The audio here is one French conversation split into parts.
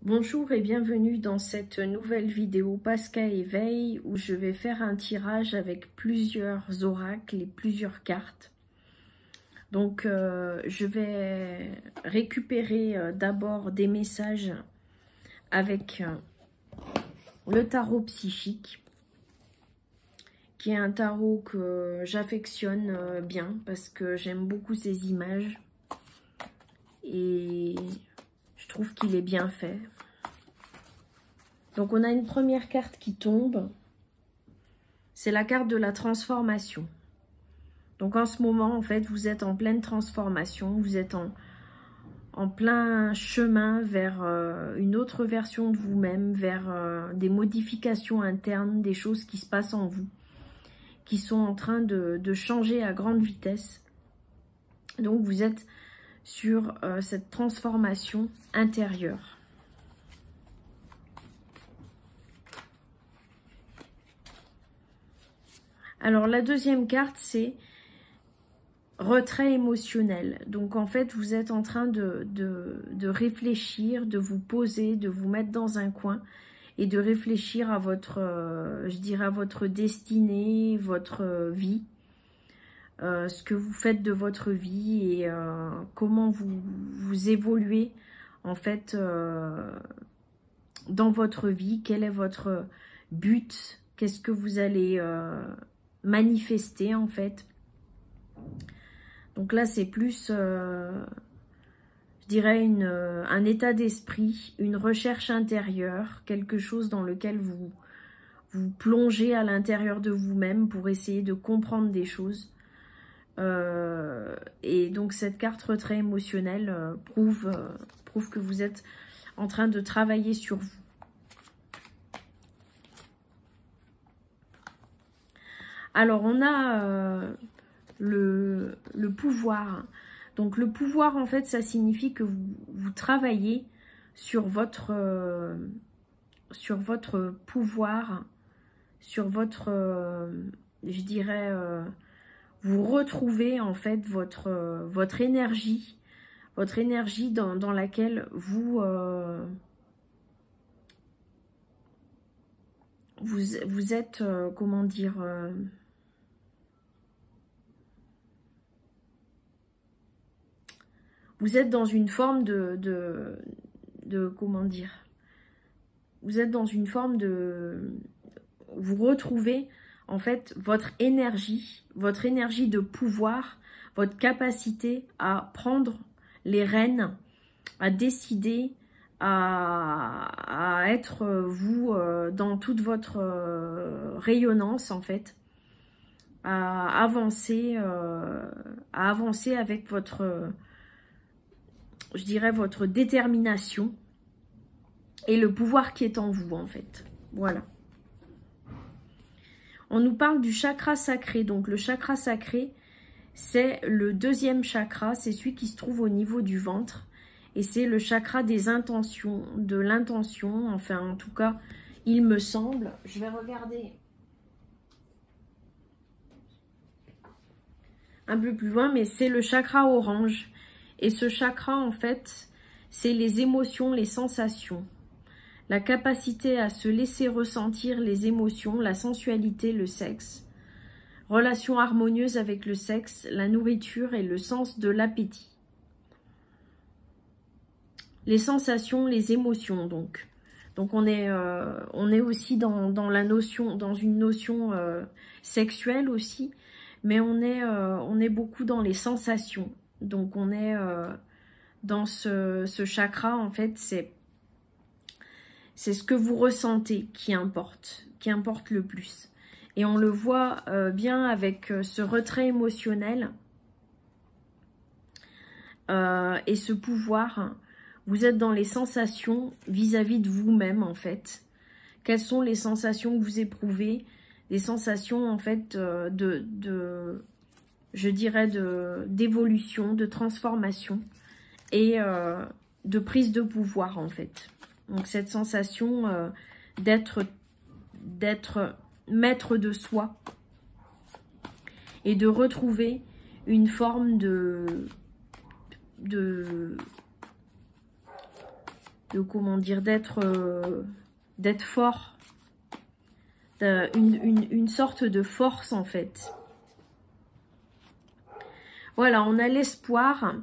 Bonjour et bienvenue dans cette nouvelle vidéo Pasca Éveil où je vais faire un tirage avec plusieurs oracles et plusieurs cartes. Donc je vais récupérer d'abord des messages avec le tarot psychique, qui est un tarot que j'affectionne bien parce que j'aime beaucoup ces images et je trouve qu'il est bien fait. Donc on a une première carte qui tombe, c'est la carte de la transformation. Donc en ce moment, en fait, vous êtes en pleine transformation, vous êtes en plein chemin vers une autre version de vous-même, vers des modifications internes, des choses qui se passent en vous, qui sont en train de changer à grande vitesse. Donc vous êtes sur cette transformation intérieure. Alors la deuxième carte, c'est retrait émotionnel. Donc en fait, vous êtes en train de réfléchir, de vous poser, de vous mettre dans un coin et de réfléchir à votre, je dirais, à votre destinée, votre vie, ce que vous faites de votre vie et comment vous évoluez en fait dans votre vie, quel est votre but, qu'est-ce que vous allez manifester en fait. Donc là c'est plus je dirais un état d'esprit, une recherche intérieure, quelque chose dans lequel vous plongez à l'intérieur de vous-même pour essayer de comprendre des choses. Et donc cette carte retrait émotionnel prouve que vous êtes en train de travailler sur vous. Alors, on a le pouvoir. Donc, le pouvoir, en fait, ça signifie que vous travaillez sur votre pouvoir, sur votre, je dirais, vous retrouvez, en fait, votre énergie dans laquelle vous êtes, comment dire... vous êtes dans une forme comment dire, vous êtes dans une forme vous retrouvez en fait votre énergie de pouvoir, votre capacité à prendre les rênes, à décider, à être vous dans toute votre rayonnance en fait, à avancer avec votre... je dirais votre détermination et le pouvoir qui est en vous en fait. Voilà. On nous parle du chakra sacré. Donc le chakra sacré, c'est le deuxième chakra, c'est celui qui se trouve au niveau du ventre. Et c'est le chakra des intentions, de l'intention. Enfin en tout cas, il me semble. Je vais regarder un peu plus loin, mais c'est le chakra orange. Et ce chakra, en fait, c'est les émotions, les sensations. La capacité à se laisser ressentir les émotions, la sensualité, le sexe. Relation harmonieuse avec le sexe, la nourriture et le sens de l'appétit. Les sensations, les émotions, donc. Donc on est aussi dans la notion, dans une notion sexuelle aussi, mais on est beaucoup dans les sensations. Donc on est dans ce chakra, en fait, c'est ce que vous ressentez qui importe le plus. Et on le voit bien avec ce retrait émotionnel et ce pouvoir. Vous êtes dans les sensations vis-à-vis de vous-même, en fait. Quelles sont les sensations que vous éprouvez? Des sensations, en fait, je dirais d'évolution, de transformation et de prise de pouvoir en fait. Donc cette sensation d'être maître de soi et de retrouver une forme comment dire, d'être fort, une sorte de force en fait. Voilà, on a l'espoir,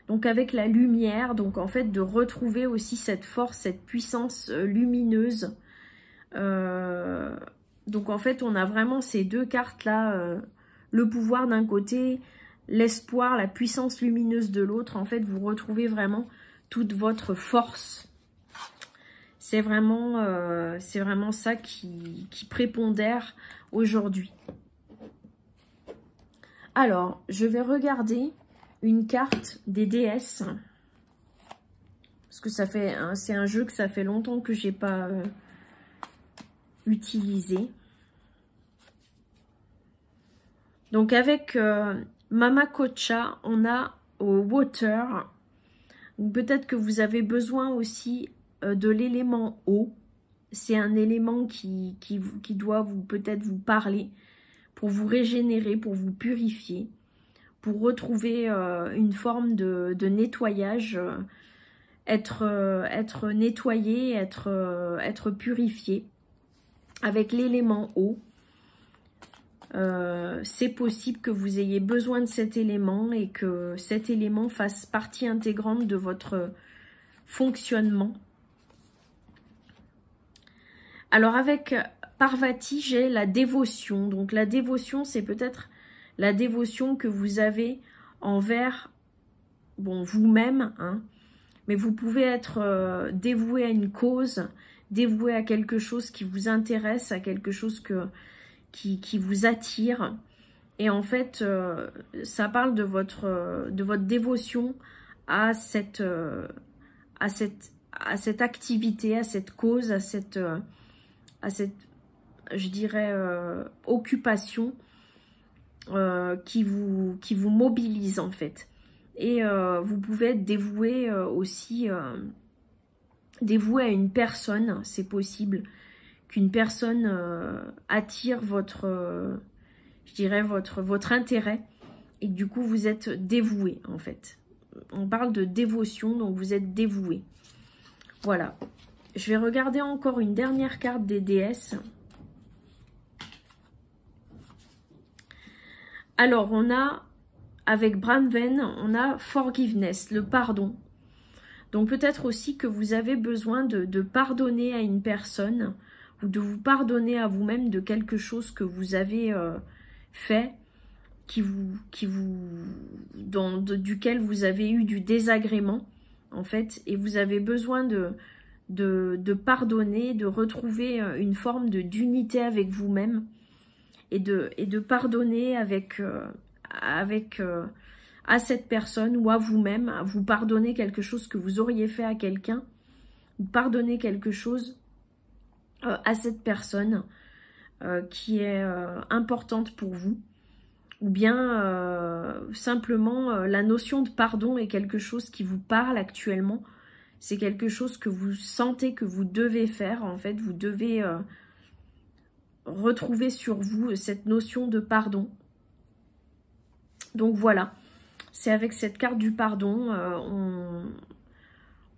donc avec la lumière, donc en fait de retrouver aussi cette force, cette puissance lumineuse. Donc en fait on a vraiment ces deux cartes là, le pouvoir d'un côté, l'espoir, la puissance lumineuse de l'autre. En fait vous retrouvez vraiment toute votre force. C'est vraiment ça qui prépondère aujourd'hui. Alors, je vais regarder une carte des déesses. Parce que c'est un jeu que ça fait longtemps que j'ai pas utilisé. Donc avec Mama Kocha, on a au Water. Peut-être que vous avez besoin aussi de l'élément eau. C'est un élément qui doit peut-être vous parler, pour vous régénérer, pour vous purifier, pour retrouver une forme de nettoyage, être nettoyé, être purifié. Avec l'élément eau, c'est possible que vous ayez besoin de cet élément et que cet élément fasse partie intégrante de votre fonctionnement. Alors avec Parvati, j'ai la dévotion. Donc la dévotion, c'est peut-être la dévotion que vous avez envers vous-même, hein, mais vous pouvez être dévoué à une cause, dévoué à quelque chose qui vous intéresse, à quelque chose qui vous attire. Et en fait, ça parle de votre dévotion à cette activité, à cette cause, à cette je dirais, occupation qui vous mobilise en fait. Et vous pouvez être dévoué aussi, dévoué à une personne, c'est possible qu'une personne attire je dirais, votre intérêt, et que du coup vous êtes dévoué en fait. On parle de dévotion, donc vous êtes dévoué. Voilà. Je vais regarder encore une dernière carte des déesses. Alors, on a, avec Branwen, on a Forgiveness, le pardon. Donc, peut-être aussi que vous avez besoin de pardonner à une personne, ou de vous pardonner à vous-même de quelque chose que vous avez fait, duquel vous avez eu du désagrément, en fait, et vous avez besoin de pardonner, de retrouver une forme d'unité avec vous-même, et de pardonner à cette personne ou à vous-même, à vous pardonner quelque chose que vous auriez fait à quelqu'un, ou pardonner quelque chose à cette personne qui est importante pour vous, ou bien simplement la notion de pardon est quelque chose qui vous parle actuellement. C'est quelque chose que vous sentez que vous devez faire. En fait, vous devez retrouver sur vous cette notion de pardon. Donc voilà, c'est avec cette carte du pardon,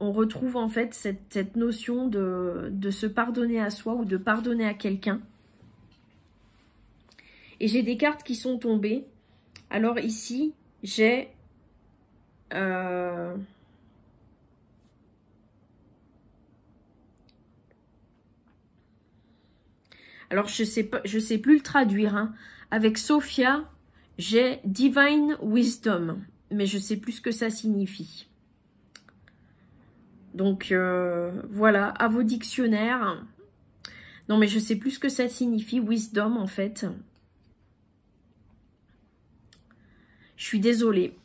on retrouve en fait cette notion de se pardonner à soi ou de pardonner à quelqu'un. Et j'ai des cartes qui sont tombées. Alors ici, j'ai... alors, je sais plus le traduire. Hein. Avec Sophia, j'ai Divine Wisdom. Mais je sais plus ce que ça signifie. Donc, voilà, à vos dictionnaires. Non, mais je sais plus ce que ça signifie, Wisdom, en fait. Je suis désolée.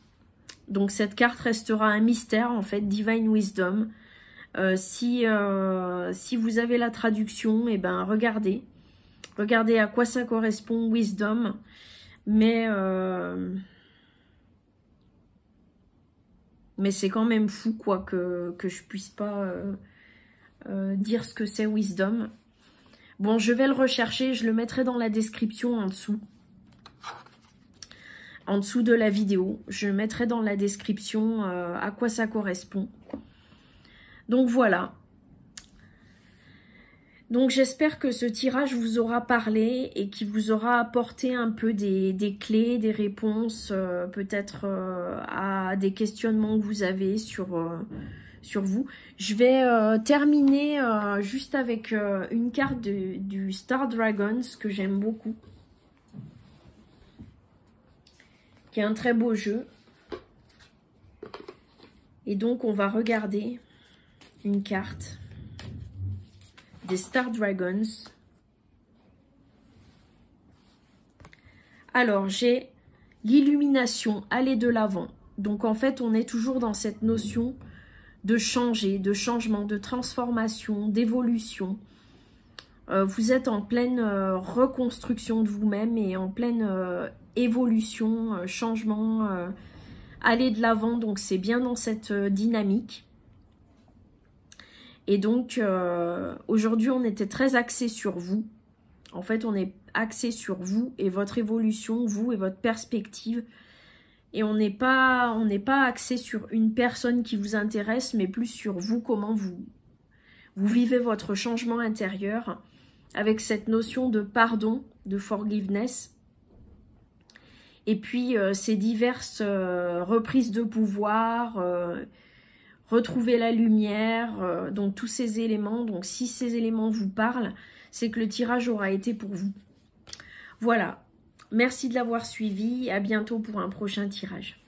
Donc, cette carte restera un mystère, en fait, Divine Wisdom. Si vous avez la traduction, eh ben, regardez. Regardez à quoi ça correspond, Wisdom. Mais c'est quand même fou, quoi, que je puisse pas dire ce que c'est Wisdom. Bon, je vais le rechercher, je le mettrai dans la description en dessous. En dessous de la vidéo. Je mettrai dans la description à quoi ça correspond. Donc voilà. Donc j'espère que ce tirage vous aura parlé et qui vous aura apporté un peu des clés, des réponses, peut-être à des questionnements que vous avez sur vous. Je vais terminer juste avec une carte du Star Dragons que j'aime beaucoup, qui est un très beau jeu. Et donc on va regarder une carte des Star Dragons. Alors, j'ai l'illumination, aller de l'avant. Donc, en fait, on est toujours dans cette notion de changer, de changement, de transformation, d'évolution. Vous êtes en pleine reconstruction de vous-même et en pleine évolution, changement, aller de l'avant. Donc, c'est bien dans cette dynamique. Et donc, aujourd'hui, on était très axé sur vous. En fait, on est axé sur vous et votre évolution, vous et votre perspective. Et on n'est pas axé sur une personne qui vous intéresse, mais plus sur vous, comment vous vivez votre changement intérieur, avec cette notion de pardon, de forgiveness. Et puis, ces diverses reprises de pouvoir, retrouver la lumière, donc tous ces éléments. Donc si ces éléments vous parlent, c'est que le tirage aura été pour vous. Voilà, merci de l'avoir suivi, à bientôt pour un prochain tirage.